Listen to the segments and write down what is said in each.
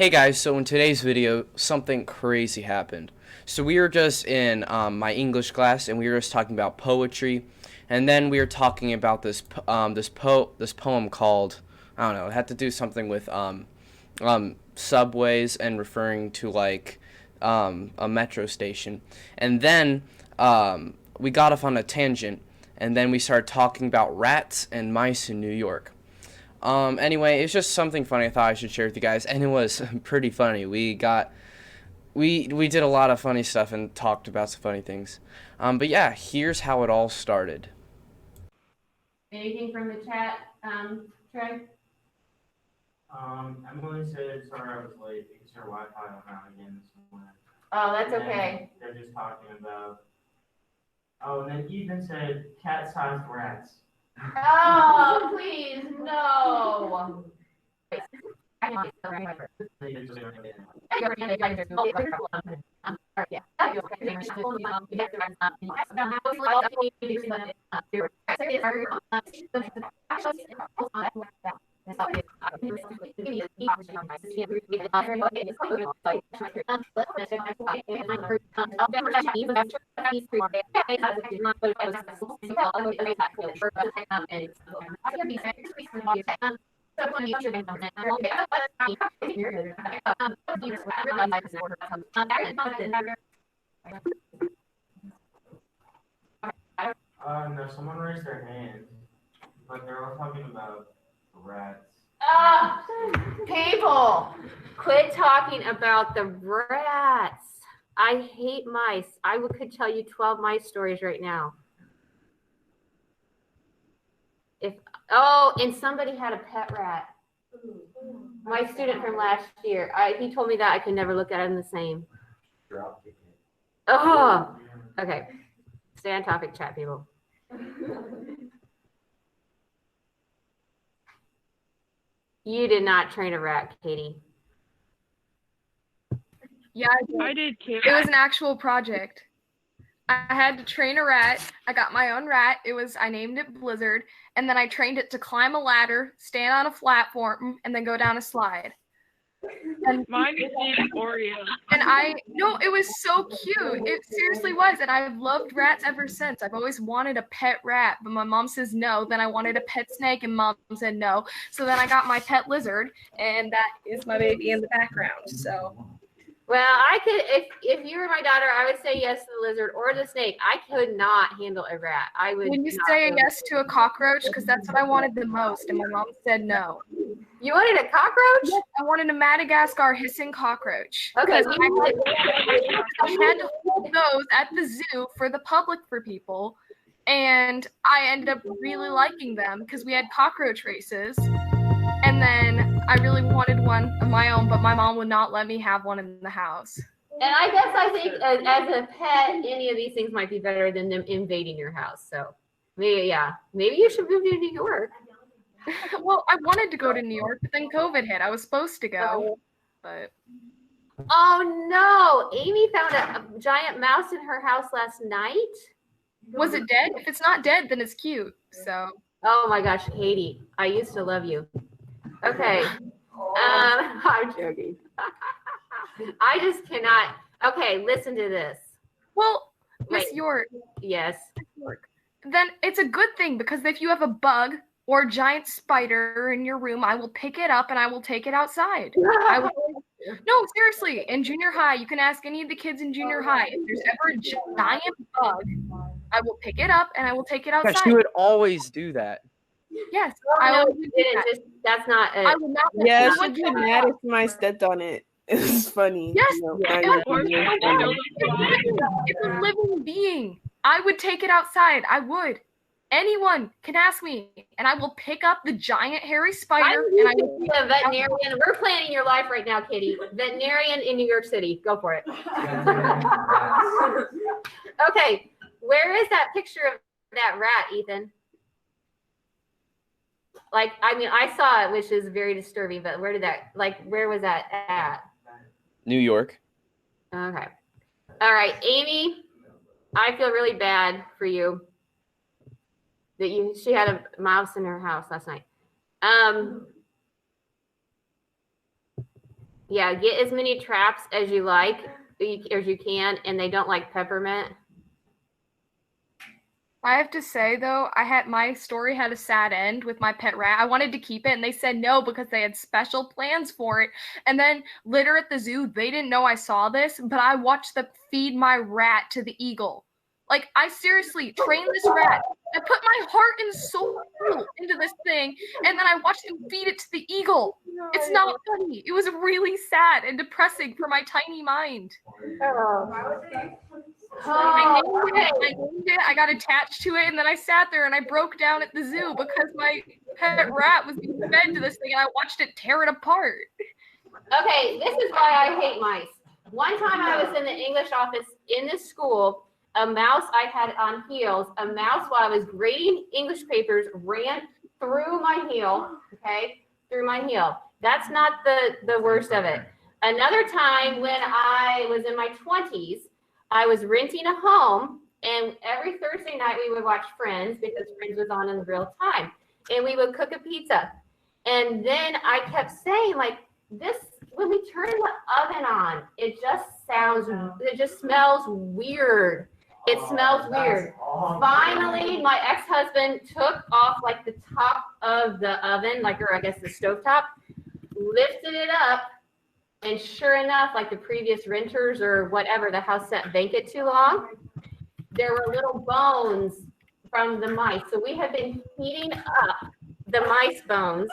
Hey guys, so in today's video, something crazy happened. So we were just in my English class, and we were just talking about poetry, and then we were talking about this poem called, I don't know, it had to do something with subways and referring to like a metro station, and then we got off on a tangent, and then we started talking about rats and mice in New York. Anyway, it's just something funny I thought I should share with you guys, and it was pretty funny. We did a lot of funny stuff and talked about some funny things. But yeah, here's how it all started. Anything from the chat, Trey? Emily said, sorry I was late because her Wi-Fi went out again this morning. Oh, that's And okay. they're just talking about. Oh, and then Ethan said cat-sized rats. Oh, please, no. No, someone raised their hand, but they're all talking about rats. People, quit talking about the rats. I hate mice. Could tell you 12 mice stories right now. And somebody had a pet rat. My student from last year. He told me that I could never look at him the same. Oh, okay. Stay on topic, chat people. You did not train a rat, Katie. Yeah, I did too. it was an actual project. I had to train a rat. I got my own rat. I named it Blizzard, and then I trained it to climb a ladder, stand on a platform, and then go down a slide. And Mine is named Oreo. it was so cute. It seriously was, and I've loved rats ever since. I've always wanted a pet rat, but my mom says no. Then I wanted a pet snake, and mom said no. So then I got my pet lizard, and that is my baby in the background. So. Well, I could, if you were my daughter, I would say yes to the lizard or the snake. I could not handle a rat. I would. When you say yes to a cockroach, because that's what I wanted the most, and my mom said no. You wanted a cockroach? Yes, I wanted a Madagascar hissing cockroach. Okay. I had to hold those at the zoo for the public, for people, and I ended up really liking them because we had cockroach races. And then I really wanted one of my own, but my mom would not let me have one in the house. And I think as a pet, any of these things might be better than them invading your house. So maybe you should move to New York. Well, I wanted to go to New York, but then COVID hit. I was supposed to go, but. Oh no! Amy found a giant mouse in her house last night. Was it dead? If it's not dead, then it's cute. So. Oh my gosh, Katie, I used to love you. Okay. I'm joking. I just cannot. Okay, listen to this. Well, Miss York. Yes. York. Then it's a good thing, because if you have a bug or a giant spider in your room, I will pick it up and I will take it outside. No, seriously. In junior high, you can ask any of the kids in junior high. If there's ever a giant bug, I will pick it up and I will take it outside. Yeah, she would always do that. Yes, I always did it. That's not. I would not. Yeah, she'd get mad if my stepped on it. It's funny. Yes, It's a living being. I would take it outside. I would. Anyone can ask me, and I will pick up the giant hairy spider. And I will be a veterinarian. We're planning your life right now, Kitty. Veterinarian in New York City. Go for it. Okay, where is that picture of that rat, Ethan? I saw it, which is very disturbing, but where was that at? New York. Okay. All right, Amy, I feel really bad for you that she had a mouse in her house last night. Yeah, get as many traps as you like, as you can, and they don't like peppermint. I have to say though, my story had a sad end with my pet rat. I wanted to keep it and they said no because they had special plans for it. And then later at the zoo, they didn't know I saw this, but I watched them feed my rat to the eagle. Like I seriously trained this rat. I put my heart and soul into this thing, and then I watched him feed it to the eagle. It's not funny. It was really sad and depressing for my tiny mind. I named it, I got attached to it, and then I sat there and I broke down at the zoo because my pet rat was being fed to this thing, and I watched it tear it apart. Okay, this is why I hate mice. One time I was in the English office in this school, a mouse I had on heels, a mouse while I was grading English papers ran through my heel, okay, through my heel. That's not the worst of it. Another time when I was in my 20s, I was renting a home, and every Thursday night we would watch Friends because Friends was on in real time, and we would cook a pizza. And then I kept saying, like, this, when we turn the oven on, it just smells weird. It smells weird. Finally, my ex-husband took off like the top of the oven, like, or I guess the stovetop, lifted it up, and sure enough, like the previous renters or whatever, the house sat vacant too long, there were little bones from the mice. So we have been heating up the mice bones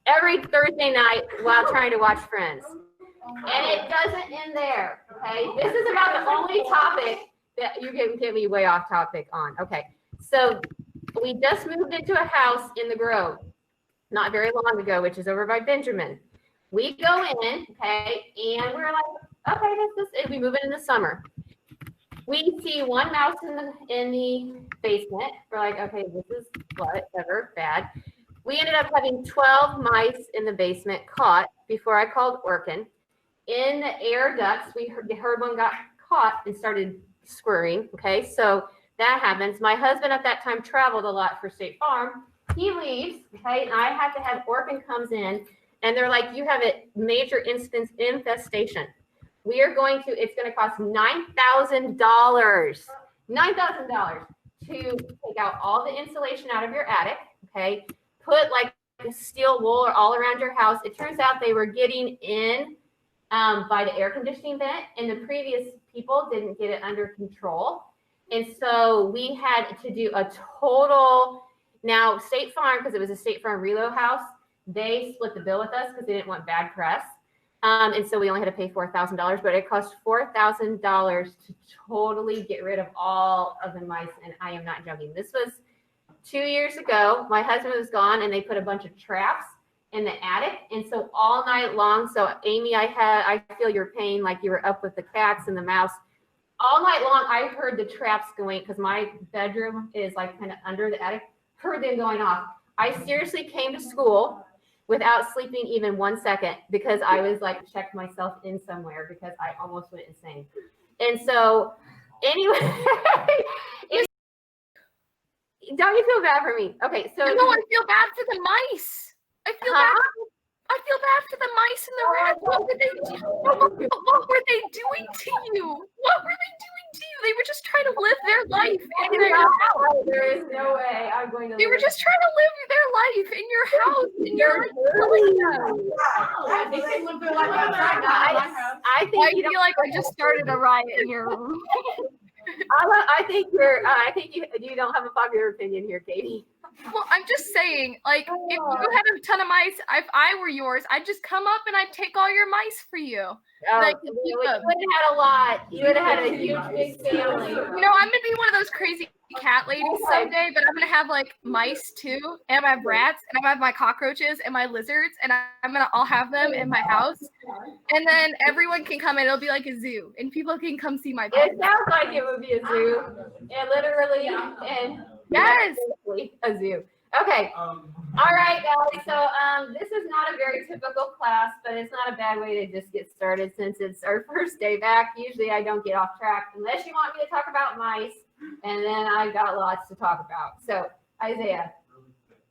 every Thursday night while trying to watch Friends. And it doesn't end there, okay? This is about the only topic that you can get me way off topic on. Okay, so we just moved into a house in the Grove not very long ago, which is over by Benjamin. We go in, okay, and we're like, okay, we move in the summer. We see one mouse in the basement. We're like, okay, this is whatever, bad. We ended up having 12 mice in the basement caught before I called Orkin. In the air ducts, we heard one got caught and started squirming. Okay, so that happens. My husband at that time traveled a lot for State Farm. He leaves, okay, and I have to have Orkin comes in, and they're like, you have a major infestation. It's going to cost $9,000. $9,000 to take out all the insulation out of your attic, okay? Put like steel wool all around your house. It turns out they were getting in by the air conditioning vent, and the previous people didn't get it under control. And so we had to do a total, now State Farm, because it was a State Farm reload house, they split the bill with us because they didn't want bad press. And so we only had to pay $4,000, but it cost $4,000 to totally get rid of all of the mice. And I am not joking. This was 2 years ago. My husband was gone, and they put a bunch of traps in the attic. And so all night long, so Amy, I feel your pain, like you were up with the cats and the mouse. All night long, I heard the traps going, because my bedroom is like kind of under the attic, heard them going off. I seriously came to school without sleeping even 1 second because I was like, checked myself in somewhere because I almost went insane. And so anyway, don't you feel bad for me? Okay, so No, I feel bad for the mice. I feel bad for the mice and the rats. What were they doing to you? What were they doing to you? They were just trying to live their life in your house. There is no way I'm going to. They were just trying to live their life in your house, and you're like killing them. I feel like I just started a riot in your room. I think you don't have a popular opinion here, Katie. Well, I'm just saying, like, if you had a ton of mice, if I were yours, I'd just come up and I'd take all your mice for you. You would have had a lot. You would have had a huge, big family. You know, I'm gonna be one of those crazy cat ladies someday, but I'm gonna have like mice too, and I'm gonna have rats, and I'm gonna have my cockroaches and my lizards, and I'm gonna all have them in my house, and then everyone can come and it'll be like a zoo, and people can come see my pets. It sounds like it would be a zoo, and literally, and yes, a zoo. Okay. All right, guys. So this is not a very typical class, but it's not a bad way to just get started since it's our first day back. Usually I don't get off track unless you want me to talk about mice, and then I've got lots to talk about. So Isaiah.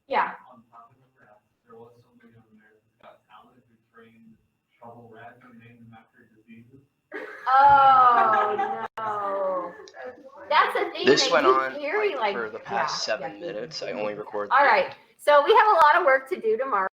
Yeah. On topic of rats, there was somebody over there who got talented who trained trouble rats and name them after diseases. Oh no. That's the thing. This they went keep on hearing, for the past 7 minutes. I only recorded. All right. So we have a lot of work to do tomorrow.